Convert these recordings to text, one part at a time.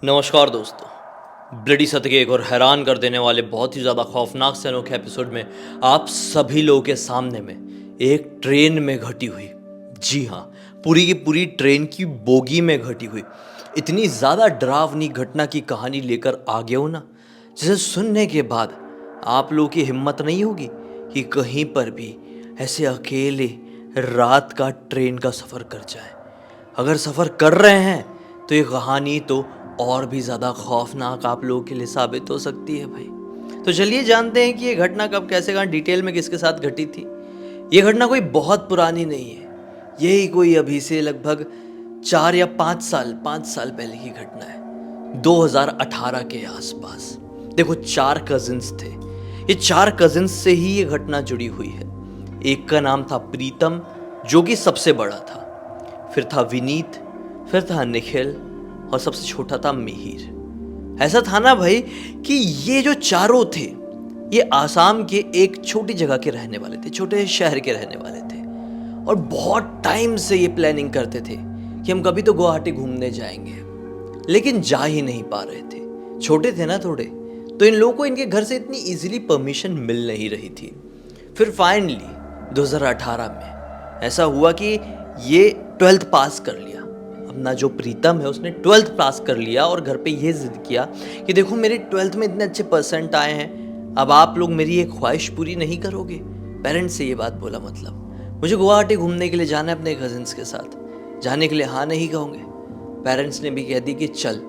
नमस्कार दोस्तों। ब्लडी सत्य के एक और हैरान कर देने वाले बहुत ही ज़्यादा खौफनाक से अनोखे एपिसोड में आप सभी लोगों के सामने में एक ट्रेन में घटी हुई, जी हाँ, पूरी की पूरी ट्रेन की बोगी में घटी हुई इतनी ज़्यादा डरावनी घटना की कहानी लेकर आ गया हूँ ना, जिसे सुनने के बाद आप लोगों की हिम्मत नहीं होगी कि कहीं पर भी ऐसे अकेले रात का ट्रेन का सफ़र कर जाए। अगर सफ़र कर रहे हैं तो ये कहानी तो और भी ज़्यादा खौफनाक आप लोगों के लिए साबित हो सकती है भाई। तो चलिए जानते हैं कि ये घटना कब, कैसे, कहाँ, डिटेल में किसके साथ घटी थी। ये घटना कोई बहुत पुरानी नहीं है, यही कोई अभी से लगभग 4 या 5 साल पहले की घटना है, 2018 के आसपास। देखो, 4 कजिन्स थे। ये 4 कजिन्स से ही ये घटना जुड़ी हुई है। एक का नाम था प्रीतम, जो कि सबसे बड़ा था, फिर था विनीत, फिर था निखिल और सबसे छोटा था मिहिर। ऐसा था ना भाई कि ये जो चारों थे ये आसाम के एक छोटी जगह के रहने वाले थे, छोटे शहर के रहने वाले थे, और बहुत टाइम से ये प्लानिंग करते थे कि हम कभी तो गुवाहाटी घूमने जाएंगे, लेकिन जा ही नहीं पा रहे थे। छोटे थे ना थोड़े, तो इन लोगों को इनके घर से इतनी इजीली परमिशन मिल नहीं रही थी। फिर फाइनली 2018 में ऐसा हुआ कि ये 12th पास कर लिया। अपना जो प्रीतम है उसने 12th पास कर लिया और घर पे ये जिद किया कि देखो, मेरे 12th में इतने अच्छे परसेंट आए हैं, अब आप लोग मेरी एक ख्वाहिश पूरी नहीं करोगे। पेरेंट्स से ये बात बोला, मतलब मुझे गुवाहाटी घूमने के लिए जाना है अपने कजिन्स के साथ, जाने के लिए हाँ नहीं कहोगे। पेरेंट्स ने भी कह दी कि चल,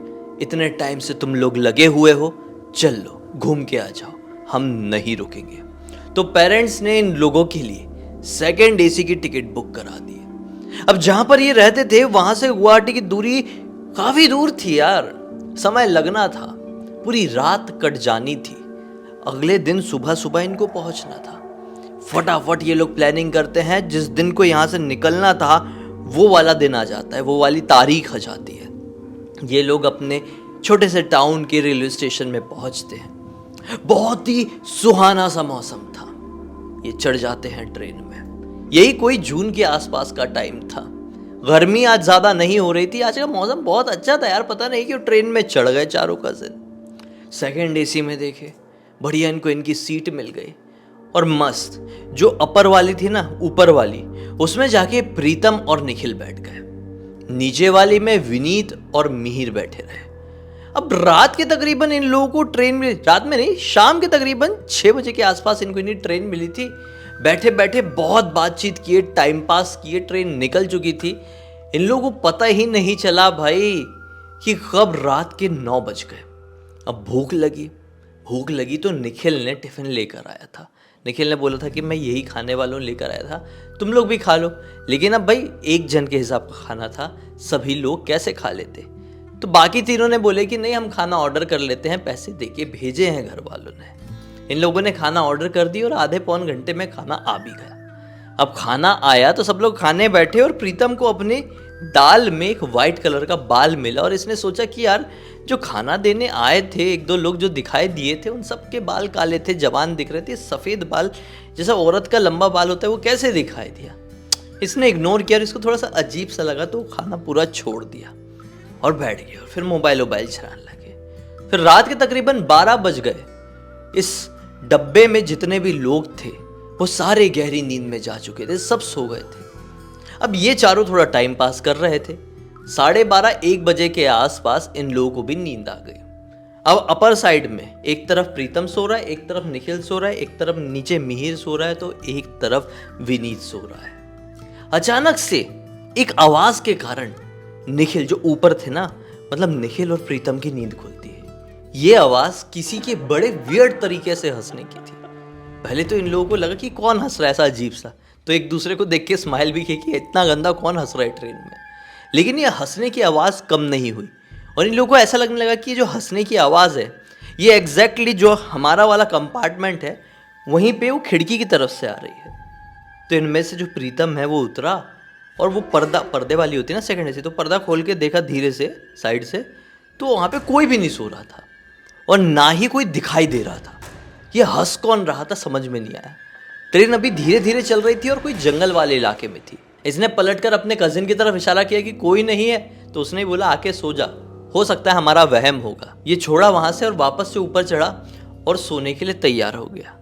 इतने टाइम से तुम लोग लगे हुए हो, चल लो घूम के आ जाओ, हम नहीं रुकेंगे। तो पेरेंट्स ने इन लोगों के लिए 2nd AC की टिकट बुक करा दी। अब जहां पर ये रहते थे वहां से गुवाहाटी की दूरी काफी दूर थी यार, समय लगना था, पूरी रात कट जानी थी, अगले दिन सुबह सुबह इनको पहुंचना था। फटाफट ये लोग प्लानिंग करते हैं, जिस दिन को यहां से निकलना था वो वाला दिन आ जाता है, वो वाली तारीख आ जाती है। ये लोग अपने छोटे से टाउन के रेलवे स्टेशन में पहुंचते हैं। बहुत ही सुहाना सा मौसम था। ये चढ़ जाते हैं ट्रेन में। यही कोई जून के आसपास का टाइम था। गर्मी आज ज्यादा नहीं हो रही थी, आज का मौसम बहुत अच्छा था यार। पता नहीं क्यों ट्रेन में चढ़ गए चारों कजिन। 2nd AC में देखे, बढ़िया इनको इनकी सीट मिल गई, और मस्त जो अपर वाली थी ना, ऊपर वाली, उसमें जाके प्रीतम और निखिल बैठ गए। नीचे वाली में विनीत और मिहिर बैठे रहे। अब रात के तकरीबन इन लोगों को ट्रेन मिली, रात में नहीं, शाम के तकरीबन 6 बजे के आसपास इनको इन्हीं ट्रेन मिली थी। बैठे बैठे बहुत बातचीत किए, टाइम पास किए, ट्रेन निकल चुकी थी। इन लोगों को पता ही नहीं चला भाई कि कब रात के 9 बज गए। अब भूख लगी तो निखिल ने टिफिन लेकर आया था। निखिल ने बोला था कि मैं यही खाने वालों लेकर आया था, तुम लोग भी खा लो। लेकिन अब भाई एक जन के हिसाब का खाना था, सभी लोग कैसे खा लेते। तो बाकी तीनों ने बोले कि नहीं, हम खाना ऑर्डर कर लेते हैं, पैसे देके भेजे हैं घर वालों ने। इन लोगों ने खाना ऑर्डर कर दी और आधे पौन घंटे में खाना आ भी गया। अब खाना आया तो सब लोग खाने बैठे, और प्रीतम को अपने दाल में एक वाइट कलर का बाल मिला, और इसने सोचा कि यार, जो खाना देने आए थे 1-2 लोग जो दिखाई दिए थे, उन सब के बाल काले थे, जवान दिख रहे थे। सफ़ेद बाल जैसा औरत का लंबा बाल होता है वो कैसे दिखाई दिया। इसने इग्नोर किया और इसको थोड़ा सा अजीब सा लगा, तो खाना पूरा छोड़ दिया और बैठ गया। और फिर मोबाइल चलाने लगे। फिर रात के तकरीबन 12 बज गए। इस डब्बे में जितने भी लोग थे वो सारे गहरी नींद में जा चुके थे, सब सो गए थे। अब ये चारों थोड़ा टाइम पास कर रहे थे। 12:30-1 बजे के आसपास इन लोगों को भी नींद आ गई। अब अपर साइड में एक तरफ प्रीतम सो रहा है, एक तरफ निखिल सो रहा है, एक तरफ नीचे मिहिर सो रहा है, तो एक तरफ विनीत सो रहा है। अचानक से एक आवाज के कारण निखिल, जो ऊपर थे ना, मतलब निखिल और प्रीतम की नींद खुलती है। ये आवाज किसी के बड़े वियर्ड तरीके से हंसने की थी। पहले तो इन लोगों को लगा कि कौन हंस रहा है ऐसा अजीब सा, तो एक दूसरे को देख के स्माइल भी की कि इतना गंदा कौन हंस रहा है ट्रेन में। लेकिन ये हंसने की आवाज़ कम नहीं हुई, और इन लोगों को ऐसा लगने लगा कि जो हंसने की आवाज़ है ये एग्जैक्टली जो हमारा वाला कंपार्टमेंट है वहीं पे वो खिड़की की तरफ से आ रही है। तो इनमें से जो प्रीतम है वो उतरा, और वो पर्दे वाली होती है ना 2nd AC, तो पर्दा खोल के देखा धीरे से साइड से, तो वहाँ पे कोई भी नहीं सो रहा था और ना ही कोई दिखाई दे रहा था। ये हंस कौन रहा था समझ में नहीं आया। ट्रेन अभी धीरे धीरे चल रही थी और कोई जंगल वाले इलाके में थी। इसने पलटकर अपने कजिन की तरफ इशारा किया कि कोई नहीं है, तो उसने बोला आके सो जा, हो सकता है हमारा वहम होगा। ये छोड़ा वहां से और वापस से ऊपर चढ़ा और सोने के लिए तैयार हो गया।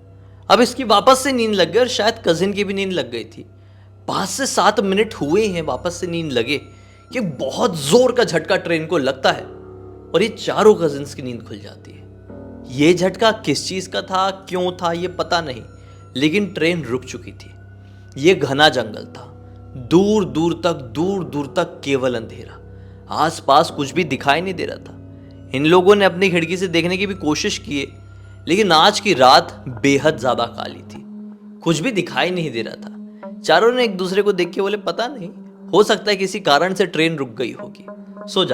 अब इसकी वापस से नींद लग गई और शायद कजिन की भी नींद लग गई थी। 5 से 7 मिनट हुए हैं वापस से नींद लगे कि बहुत जोर का झटका ट्रेन को लगता है और ये चारों कजिन्स की नींद खुल जाती है। ये झटका किस चीज का था, क्यों था, ये पता नहीं, लेकिन ट्रेन रुक चुकी थी। ये घना जंगल था, दूर दूर तक केवल अंधेरा, आसपास कुछ भी दिखाई नहीं दे रहा था। इन लोगों ने अपनी खिड़की से देखने की भी कोशिश की, लेकिन आज की रात बेहद ज्यादा काली थी, कुछ भी दिखाई नहीं दे रहा था। चारों ने एक दूसरे को देख के बोले पता नहीं, हो सकता है किसी कारण से ट्रेन रुक गई होगी, सो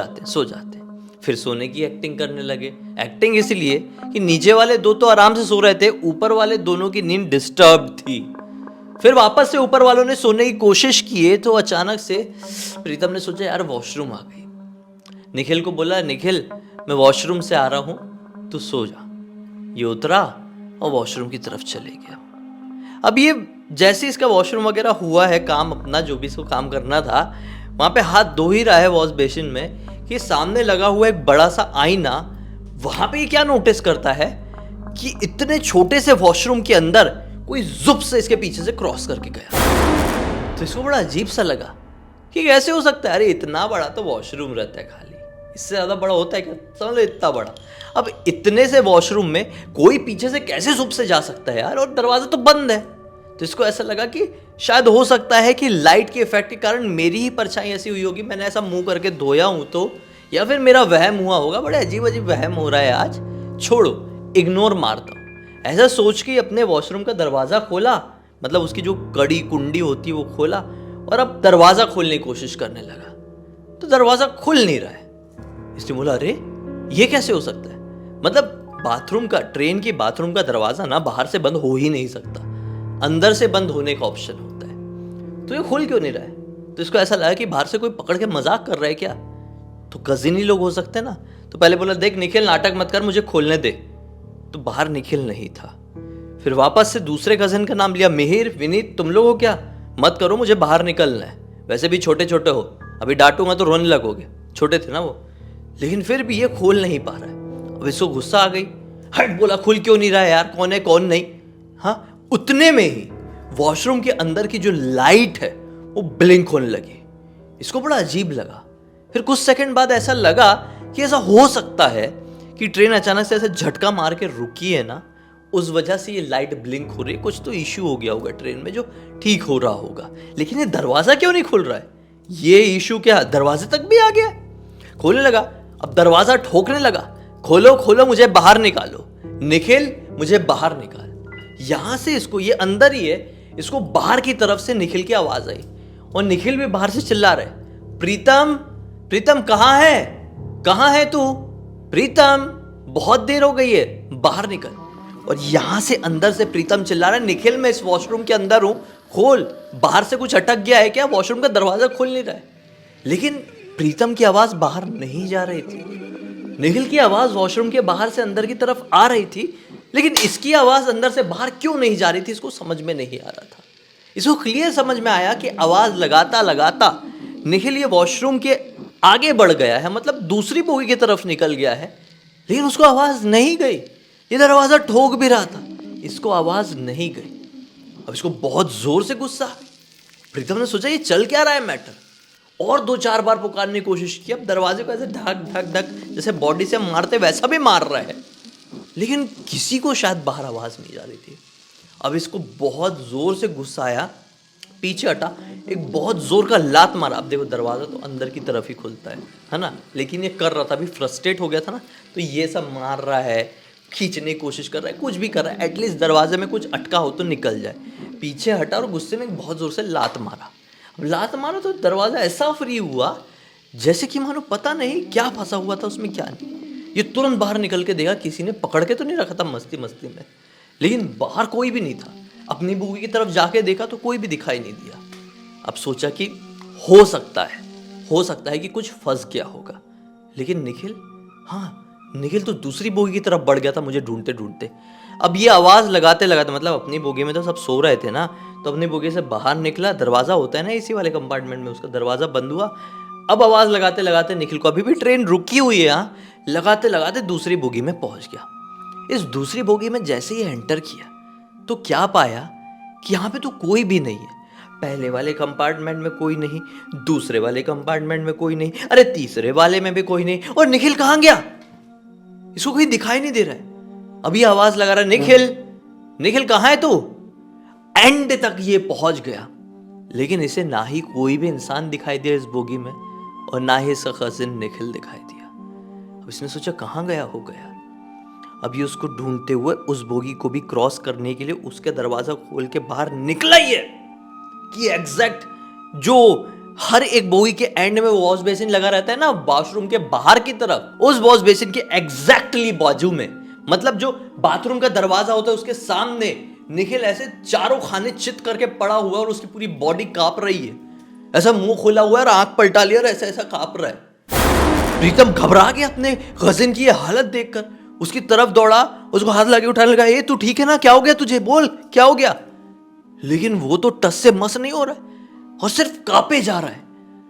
जाते। फिर सोने की एक्टिंग करने लगे। एक्टिंग इसलिए कि नीचे वाले दो तो आराम से सो रहे थे, ऊपर वाले दोनों की नींद डिस्टर्ब थी। फिर वापस से ऊपर वालों ने सोने की कोशिश की तो अचानक से प्रीतम ने सोचा यार वॉशरूम आ गई। निखिल को बोला निखिल मैं वॉशरूम से आ रहा हूं, तू सो जा। ये उतरा और वॉशरूम की तरफ चले गया। अब ये जैसे इसका वॉशरूम वगैरह हुआ है, काम अपना जो भी इसको काम करना था, वहां पे हाथ धो ही रहा है वॉश बेसिन में कि सामने लगा हुआ एक बड़ा सा आईना, वहां पे ये क्या नोटिस करता है कि इतने छोटे से वॉशरूम के अंदर कोई जुप से इसके पीछे से क्रॉस करके गया। तो इसको बड़ा अजीब सा लगा कि कैसे हो सकता है, अरे इतना बड़ा तो वॉशरूम रहता है, खाली इससे ज्यादा बड़ा होता है क्या, समझ लो इतना बड़ा। अब इतने से वॉशरूम में कोई पीछे से कैसे जुप से जा सकता है यार, और दरवाजा तो बंद है। तो इसको ऐसा लगा कि शायद हो सकता है कि लाइट के इफेक्ट के कारण मेरी ही परछाई ऐसी हुई होगी, मैंने ऐसा मुंह करके धोया हूं तो, या फिर मेरा वहम हुआ होगा। बड़े अजीब अजीब वहम हो रहा है आज, छोड़ो इग्नोर मारता हूं। ऐसा सोच के अपने वॉशरूम का दरवाजा खोला, मतलब उसकी जो कड़ी कुंडी होती है वो खोला, और अब दरवाजा खोलने की कोशिश करने लगा तो दरवाजा खुल नहीं रहा है। इसने बोला अरे ये कैसे हो सकता है, मतलब बाथरूम का, ट्रेन की बाथरूम का दरवाजा ना बाहर से बंद हो ही नहीं सकता, अंदर से बंद होने का ऑप्शन होता है, तो ये खुल क्यों नहीं रहा है। तो इसको ऐसा लगा कि बाहर से कोई पकड़ के मजाक कर रहा है क्या, तो कजिन ही लोग हो सकते हैं ना। तो पहले बोला देख निखिल नाटक मत कर, मुझे खोलने दे। तो बाहर निखिल नहीं था। फिर वापस से दूसरे कजिन का नाम लिया, मिहिर, विनीत, तुम लोग हो क्या, मत करो, मुझे बाहर निकलना है, वैसे भी छोटे छोटे हो, अभी डांटूंगा तो रोने लगोगे, छोटे थे ना वो। लेकिन फिर भी ये खोल नहीं पा रहा है। अब इसको गुस्सा आ गई, हट बोला खुल क्यों नहीं रहा है यार, कौन है कौन नहीं। हाँ, उतने में ही वॉशरूम के अंदर की जो लाइट है वो ब्लिंक होने लगी। इसको बड़ा अजीब लगा। फिर कुछ सेकंड बाद ऐसा लगा कि ऐसा हो सकता है कि ट्रेन अचानक से ऐसे झटका मार के रुकी है ना, उस वजह से ये लाइट ब्लिंक हो रही है, कुछ तो इश्यू हो गया होगा ट्रेन में जो ठीक हो रहा होगा। लेकिन ये दरवाजा क्यों नहीं खुल रहा है, ये इश्यू क्या दरवाजे तक भी आ गया। खोलने लगा, अब दरवाजा ठोकने लगा, खोलो खोलो मुझे बाहर निकालो, निखिल मुझे बाहर निकाल। यहां से इसको, ये अंदर ही है, इसको बाहर की तरफ से निखिल की आवाज आई और निखिल भी बाहर से चिल्ला रहे, प्रीतम प्रीतम कहां है तू, प्रीतम बहुत देर हो गई है, बाहर निकल। और यहां से अंदर से प्रीतम चिल्ला रहा है, निखिल मैं इस वॉशरूम के अंदर हूं, खोल, बाहर से कुछ अटक गया है क्या, वॉशरूम का दरवाजा खुल नहीं रहा है। लेकिन प्रीतम की आवाज बाहर नहीं जा रही थी, निखिल की आवाज वॉशरूम के बाहर से अंदर की तरफ आ रही थी, लेकिन इसकी आवाज अंदर से बाहर क्यों नहीं जा रही थी, इसको समझ में नहीं आ रहा था। इसको क्लियर समझ में आया कि आवाज लगाता लगाता निखिल ये वॉशरूम के आगे बढ़ गया है, मतलब दूसरी बोगी की तरफ निकल गया है, लेकिन उसको आवाज नहीं गई। ये दरवाजा ठोक भी रहा था, इसको आवाज नहीं गई। अब इसको बहुत जोर से गुस्सा। प्रीतम ने सोचा ये चल क्या रहा है मैटर, और 2-4 बार पुकारने की कोशिश की। अब दरवाजे को ऐसे ढक ढक ढक जैसे बॉडी से मारते वैसा भी मार रहा है, लेकिन किसी को शायद बाहर आवाज नहीं जा रही थी। अब इसको बहुत जोर से गुस्सा आया, पीछे हटा, एक बहुत जोर का लात मारा। अब देखो दरवाजा तो अंदर की तरफ ही खुलता है ना, लेकिन ये कर रहा था, अभी फ्रस्ट्रेट हो गया था ना, तो ये सब मार रहा है, खींचने की कोशिश कर रहा है, कुछ भी कर रहा है, एटलीस्ट दरवाजे में कुछ अटका हो तो निकल जाए। पीछे हटा और गुस्से में बहुत जोर से लात मारा। अब लात मारा तो दरवाजा ऐसा फ्री हुआ जैसे कि मानो पता नहीं क्या फंसा हुआ था उसमें, क्या नहीं। ये तुरंत बाहर निकल के देखा किसी ने पकड़ के तो नहीं रखा था मस्ती मस्ती में, लेकिन बाहर कोई भी नहीं था। अपनी बोगी की तरफ जाके देखा तो कोई भी दिखाई नहीं दिया। अब सोचा कि हो सकता है कि कुछ फंस गया होगा। लेकिन निखिल, हाँ निखिल तो दूसरी बोगी की तरफ बढ़ गया था मुझे ढूंढते ढूंढते। अब ये आवाज लगाते लगाते, मतलब अपनी बोगी में तो सब सो रहे थे ना, तो अपनी बोगी से बाहर निकला, दरवाजा होता है ना इसी वाले कंपार्टमेंट में, उसका दरवाजा बंद हुआ। अब आवाज लगाते लगाते निखिल को, अभी भी ट्रेन रुकी हुई है, लगाते लगाते दूसरी बोगी में पहुंच गया। इस दूसरी बोगी में जैसे ही एंटर किया तो क्या पाया कि यहाँ पे तो कोई भी नहीं है। पहले वाले कंपार्टमेंट में कोई नहीं, दूसरे वाले कंपार्टमेंट में कोई नहीं, अरे तीसरे वाले में भी कोई नहीं। और निखिल कहाँ गया? इसको कोई दिखाई नहीं दे रहा है। अभी आवाज लगा रहा है, निखिल निखिल कहाँ है तू? एंड तक ये पहुंच गया, लेकिन इसे ना ही कोई भी इंसान दिखाई दिया इस बोगी में, और ना ही इसका कजिन निखिल दिखाई दिया। अब इसने सोचा कहाँ गया होगा। अभी उसको ढूंढते हुए उस बोगी को भी क्रॉस करने के लिए उसके दरवाजा खोल के बाहर निकला ही है कि एग्जैक्ट जो हर एक बोगी के एंड में वॉश बेसिन लगा रहता है ना, वॉशरूम के बाहर की तरफ, उस वॉश बेसिन के एग्जैक्टली बाजू में, मतलब जो बाथरूम का दरवाजा होता है उसके सामने निखिल ऐसे चारों खाने चित करके पड़ा हुआ है और उसकी पूरी बॉडी कांप रही है। ऐसा मुंह खोला हुआ है और आंख पलटा लिया और ऐसा ऐसा कांप रहा है। प्रीतम घबरा गया अपने कजिन की हालत देखकर, उसकी तरफ दौड़ा, उसको हाथ लाके उठाने लगा, ए तू ठीक है ना, क्या हो गया तुझे, बोल क्या हो गया। लेकिन वो तो टस से मस नहीं हो रहा है और सिर्फ कांपे जा रहा है,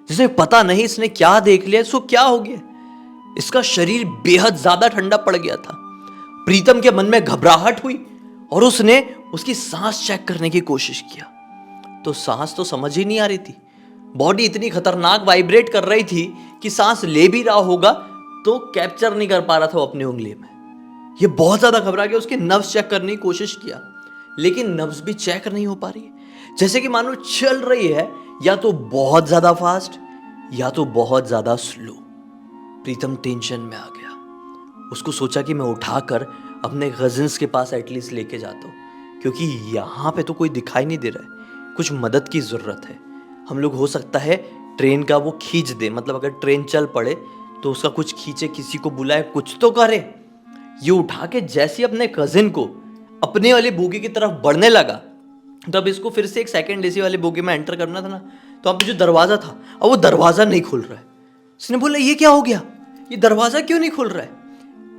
जिसे पता नहीं इसने क्या देख लिया, इसको क्या हो गया। इसका शरीर बेहद ज्यादा ठंडा पड़ गया था। प्रीतम के मन में घबराहट हुई और उसने उसकी सांस चेक करने की कोशिश किया, तो सांस तो समझ ही नहीं आ रही थी। बॉडी इतनी खतरनाक वाइब्रेट कर रही थी कि सांस ले भी रहा होगा तो कैप्चर नहीं कर पा रहा था वो अपनी उंगली में। ये बहुत ज्यादा घबरा गया, उसके नब्ज चेक करने की कोशिश किया, लेकिन नब्ज भी चेक नहीं हो पा रही है। जैसे कि मानो चल रही है या तो बहुत ज्यादा फास्ट या तो बहुत ज्यादा स्लो। प्रीतम टेंशन में आ गया। उसको सोचा कि मैं उठाकर अपने कजिन्स के पास एटलीस्ट लेके जाता हूँ, क्योंकि यहाँ पे तो कोई दिखाई नहीं दे रहा है, कुछ मदद की ज़रूरत है। हम लोग हो सकता है ट्रेन का वो खींच दे, मतलब अगर ट्रेन चल पड़े तो उसका कुछ खींचे, किसी को बुलाए, कुछ तो करे। ये उठा के जैसे अपने कजिन को अपने वाली बोगी की तरफ बढ़ने लगा, तो अब इसको फिर से एक सेकंड एसी वाली बोगी में एंटर करना था ना, तो अब जो दरवाज़ा था अब वो दरवाज़ा नहीं खुल रहा है। इसने बोला ये क्या हो गया, ये दरवाज़ा क्यों नहीं खुल रहा है।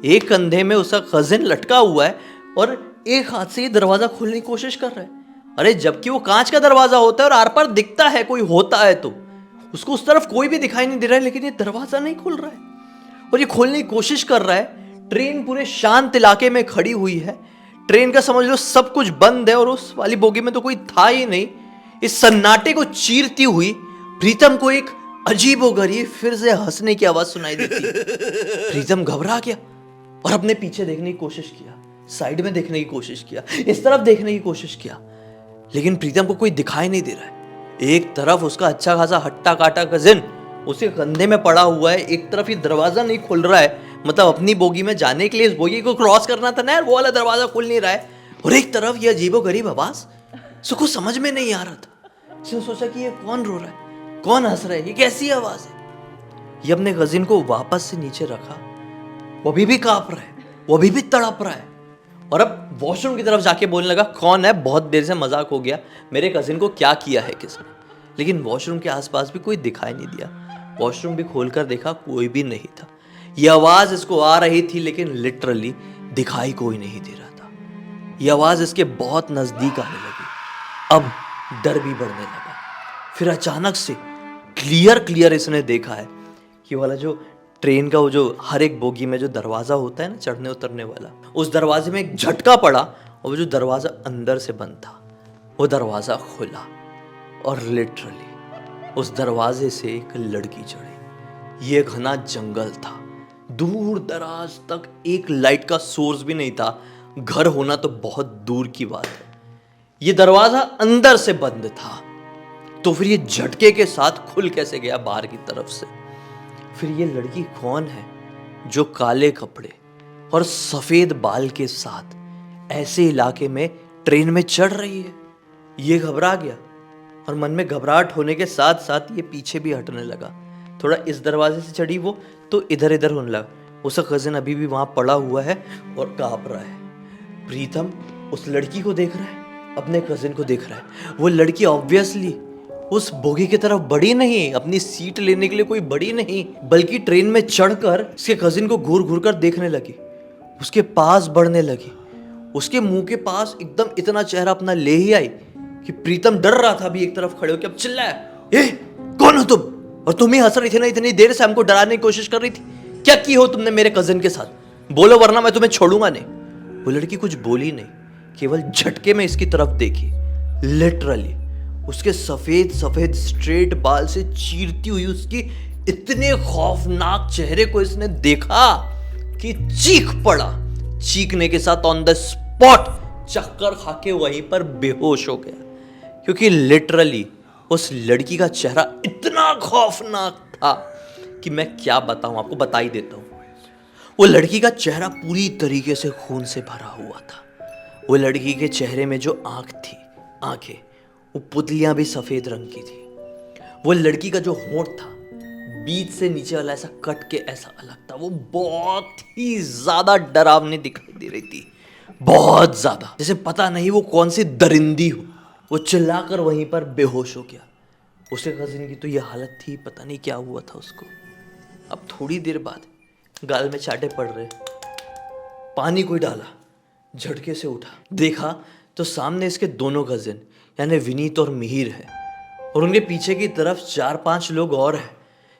एक कंधे में उसका कजिन लटका हुआ है और एक हाथ से ये दरवाजा खोलने की कोशिश कर रहा है। अरे जबकि वो कांच का दरवाजा होता है और आर पार दिखता है कोई होता है, तो उसको उस तरफ कोई भी दिखाई नहीं दे रहा है, लेकिन ये दरवाजा नहीं खुल रहा है और ये खोलने की कोशिश कर रहा है। ट्रेन पूरे शांत इलाके में खड़ी हुई है, ट्रेन का समझ लो सब कुछ बंद है और उस वाली बोगी में तो कोई था ही नहीं। इस सन्नाटे को चीरती हुई प्रीतम को एक अजीबोगरीब फिर से हंसने की आवाज सुनाई देती। प्रीतम घबरा गया और अपने पीछे देखने की कोशिश किया, साइड में देखने की कोशिश किया, इस तरफ देखने की कोशिश किया, लेकिन प्रीतम को कोई दिखाई नहीं दे रहा है। एक तरफ उसका अच्छा खासा हट्टा काटा कजिन उसके कंधे में पड़ा हुआ है, एक तरफ ये दरवाजा नहीं खुल रहा है, मतलब अपनी बोगी में जाने के लिए इस बोगी को क्रॉस करना था ना यार, वो वाला दरवाजा खुल नहीं रहा है। और एक तरफ ये अजीबोगरीब आवाज, उसको समझ में नहीं आ रहा था। उसने सोचा कि ये कौन रो रहा है, कौन हंस रहा है, ये कैसी आवाज है। ये अपने कजिन को वापस से नीचे रखा, वो अभी भी कांप रहा है, वो अभी भी तड़प रहा है, और अब वॉशरूम की तरफ जाके बोलने लगा, कौन है, बहुत देर से मजाक हो गया, मेरे कजिन को क्या किया है किसने। लेकिन वॉशरूम के आसपास भी कोई दिखाई नहीं दिया। वॉशरूम भी खोलकर देखा, कोई भी नहीं था। ये आवाज इसको आ रही थी लेकिन लिटरली दिखाई कोई नहीं दे रहा था। ये आवाज इसके बहुत नजदीक आने लगी। अब डर भी बढ़ने लगा। फिर अचानक से क्लियर इसने देखा है कि वाला जो ट्रेन का वो जो हर एक बोगी में जो दरवाजा होता है ना चढ़ने उतरने वाला, उस दरवाजे में एक झटका पड़ा और वो जो दरवाजा अंदर से बंद था वो दरवाजा खुला और लिटरली उस दरवाजे से एक लड़की चढ़ी। ये घना जंगल था, दूर दराज तक एक लाइट का सोर्स भी नहीं था, घर होना तो बहुत दूर की बात है। ये दरवाजा अंदर से बंद था, तो फिर ये झटके के साथ खुल कैसे गया बाहर की तरफ से। फिर ये लड़की कौन है जो काले कपड़े और सफेद बाल के साथ ऐसे इलाके में ट्रेन में चढ़ रही है। ये घबरा गया और मन में घबराहट होने के साथ साथ ये पीछे भी हटने लगा। थोड़ा इस दरवाजे से चढ़ी वो तो इधर इधर होने लगा। उसका कजिन अभी भी वहां पड़ा हुआ है और कांप रहा है। प्रीतम उस लड़की को देख रहा है, अपने कजिन को देख रहा है। वो लड़की ऑब्वियसली उस बोगी की तरफ बढ़ी नहीं, अपनी सीट लेने के लिए कोई बढ़ी नहीं, बल्कि ट्रेन में चढ़कर उसके कजिन को घूर घूर कर देखने लगी, उसके पास बढ़ने लगी। उसके मुंह के पास एकदम इतना चेहरा अपना ले ही आई कि प्रीतम डर रहा था, भी एक तरफ खड़े होकर अब चिल्लाया, ए कौन हो तुम, और तुम ही हंस रही थी ना, इतनी देर से हमको डराने की कोशिश कर रही थी। क्या की हो तुमने मेरे कजिन के साथ? बोलो वरना मैं तुम्हें छोड़ूंगा नहीं। वो लड़की कुछ बोली नहीं, केवल झटके में इसकी तरफ देखी। लिटरली उसके सफेद सफेद स्ट्रेट बाल से चीरती हुई उसकी इतने खौफनाक चेहरे को इसने देखा कि चीख पड़ा। चीखने के साथ ऑन द स्पॉट चक्कर खा के वहीं पर बेहोश हो गया, क्योंकि लिटरली उस लड़की का चेहरा इतना खौफनाक था कि मैं क्या बताऊं आपको, बता ही देता हूं। वो लड़की का चेहरा पूरी तरीके से खून से भरा हुआ था। वो लड़की के चेहरे में जो आंखें वो पुतलियां भी सफेद रंग की थी। वो लड़की का जो होंठ था बीच से नीचे वाला ऐसा कट के ऐसा अलग था। वो बहुत ही ज्यादा डरावनी दिखाई दे रही थी, बहुत ज्यादा, जैसे पता नहीं वो कौन सी दरिंदी हो। वो चिल्लाकर वहीं पर बेहोश हो गया। उसके कजिन की तो ये हालत थी, पता नहीं क्या हुआ था उसको। अब थोड़ी देर बाद गाल में चाटे पड़ रहे, पानी कोई डाला, झटके से उठा, देखा तो सामने इसके दोनों कजिन यानी विनीत और मिहिर है, और उनके पीछे की तरफ 4-5 लोग और हैं।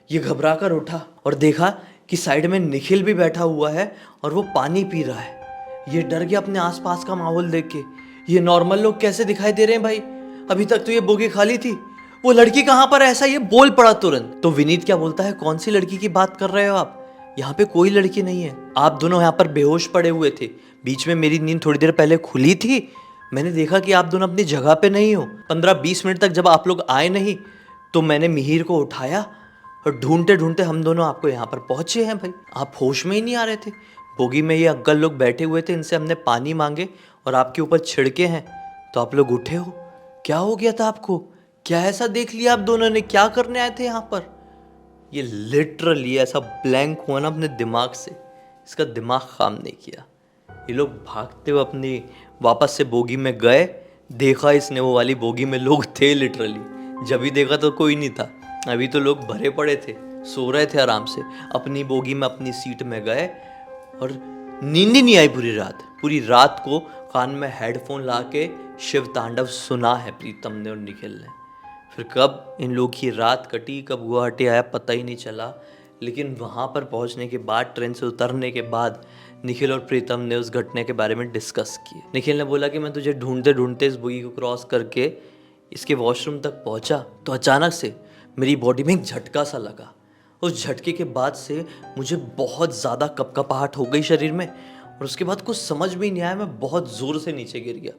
ये घबरा कर उठा और देखा कि साइड में निखिल भी बैठा हुआ है और वो पानी पी रहा है। ये डर गया अपने आसपास का माहौल देख के। ये नॉर्मल लोग कैसे दिखाई दे रहे हैं भाई? अभी तक तो ये बोगी खाली थी, वो लड़की कहाँ पर है? ऐसा ये बोल पड़ा तुरंत। तो विनीत क्या बोलता है, कौन सी लड़की की बात कर रहे हो आप? यहाँ पे कोई लड़की नहीं है, आप दोनों यहाँ पर बेहोश पड़े हुए थे। बीच में मेरी नींद थोड़ी देर पहले खुली थी, मैंने देखा कि आप दोनों अपनी जगह पे नहीं हो। 15-20 मिनट तक जब आप लोग आए नहीं तो मैंने मिहिर को उठाया और ढूंढते ढूंढते हम दोनों आपको यहाँ पर पहुंचे हैं भाई। आप होश में ही नहीं आ रहे थे। बोगी में ये अंकल लोग बैठे हुए थे, इनसे हमने पानी मांगे और आपके ऊपर छिड़के हैं तो आप लोग उठे हो। क्या हो गया था आपको? क्या ऐसा देख लिया आप दोनों ने? क्या करने आए थे यहाँ पर? ये लिटरली ऐसा ब्लैंक हुआ ना अपने दिमाग से, इसका दिमाग काम नहीं किया। ये लोग भागते हुए अपनी वापस से बोगी में गए। देखा इसने वो वाली बोगी में लोग थे लिटरली। जब भी देखा तो कोई नहीं था, अभी तो लोग भरे पड़े थे, सो रहे थे आराम से। अपनी बोगी में अपनी सीट में गए और नींद ही नहीं आई पूरी रात। पूरी रात को कान में हेडफोन ला के शिव तांडव सुना है प्रीतम ने और निखिल ने। फिर कब इन लोग की रात कटी, कब गुवाहाटी आया पता ही नहीं चला। लेकिन वहाँ पर पहुँचने के बाद, ट्रेन से उतरने के बाद निखिल और प्रीतम ने उस घटने के बारे में डिस्कस किए। निखिल ने बोला कि मैं तुझे ढूंढते ढूंढते इस बोगी को क्रॉस करके इसके वॉशरूम तक पहुँचा तो अचानक से मेरी बॉडी में एक झटका सा लगा। उस झटके के बाद से मुझे बहुत ज़्यादा कपकपाहट हो गई शरीर में, और उसके बाद कुछ समझ में नहीं आया, मैं बहुत ज़ोर से नीचे गिर गया।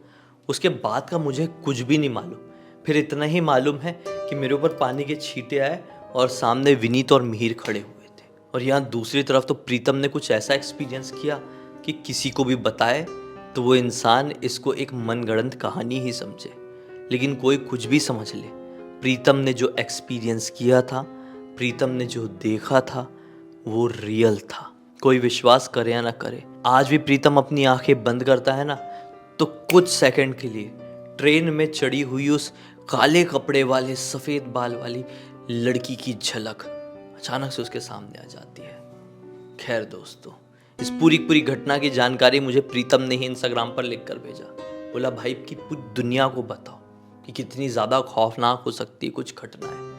उसके बाद का मुझे कुछ भी नहीं मालूम। फिर इतना ही मालूम है कि मेरे ऊपर पानी के छींटे आए और सामने विनीत और मिहिर खड़े हुए थे। और यहाँ दूसरी तरफ तो प्रीतम ने कुछ ऐसा एक्सपीरियंस किया कि किसी को भी बताए तो वो इंसान इसको एक मनगढ़ंत कहानी ही समझे, लेकिन कोई कुछ भी समझ ले। प्रीतम ने जो एक्सपीरियंस किया था, प्रीतम ने जो देखा था, वो रियल था। कोई विश्वास करे या ना करे, आज भी प्रीतम अपनी आंखें बंद करता है ना तो कुछ सेकंड के लिए ट्रेन में चढ़ी हुई उस काले कपड़े वाले सफ़ेद बाल वाली लड़की की झलक अचानक से उसके सामने आ जाती है। खैर दोस्तों, इस पूरी घटना की जानकारी मुझे प्रीतम ने ही इंस्टाग्राम पर लिख कर भेजा। बोला भाई कि पूरी दुनिया को बताओ कि कितनी ज़्यादा खौफनाक हो सकती है कुछ घटनाएं।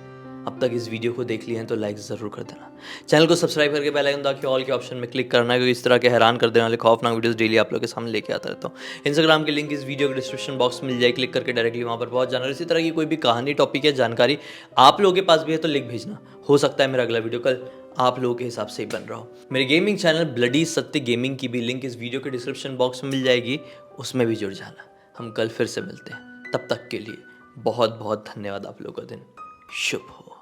अब तक इस वीडियो को देख लिए हैं तो लाइक ज़रूर कर देना। चैनल को सब्सक्राइब करके बेल आइकन दबा के ऑल के ऑप्शन में क्लिक करना, क्योंकि इस तरह के हैरान कर देने वाले खौफनाक वीडियोस डेली आप लोगों के सामने लेके आता रहता हूँ। इंस्टाग्राम की लिंक इस वीडियो के डिस्क्रिप्शन बॉक्स में मिल जाए, क्लिक करके डायरेक्टली वहाँ पर पहुँच जाना। और इसी तरह की कोई भी कहानी, टॉपिक या जानकारी आप लोगों के पास भी है तो लिख भेजना। हो सकता है मेरा अगला वीडियो कल आप लोगों के हिसाब से ही बन रहा हो। मेरे गेमिंग चैनल ब्लडी सत्य गेमिंग की भी लिंक इस वीडियो के डिस्क्रिप्शन बॉक्स में मिल जाएगी, उसमें भी जुड़ जाना। हम कल फिर से मिलते हैं, तब तक के लिए बहुत बहुत धन्यवाद। आप लोगों का दिन शुभ हो।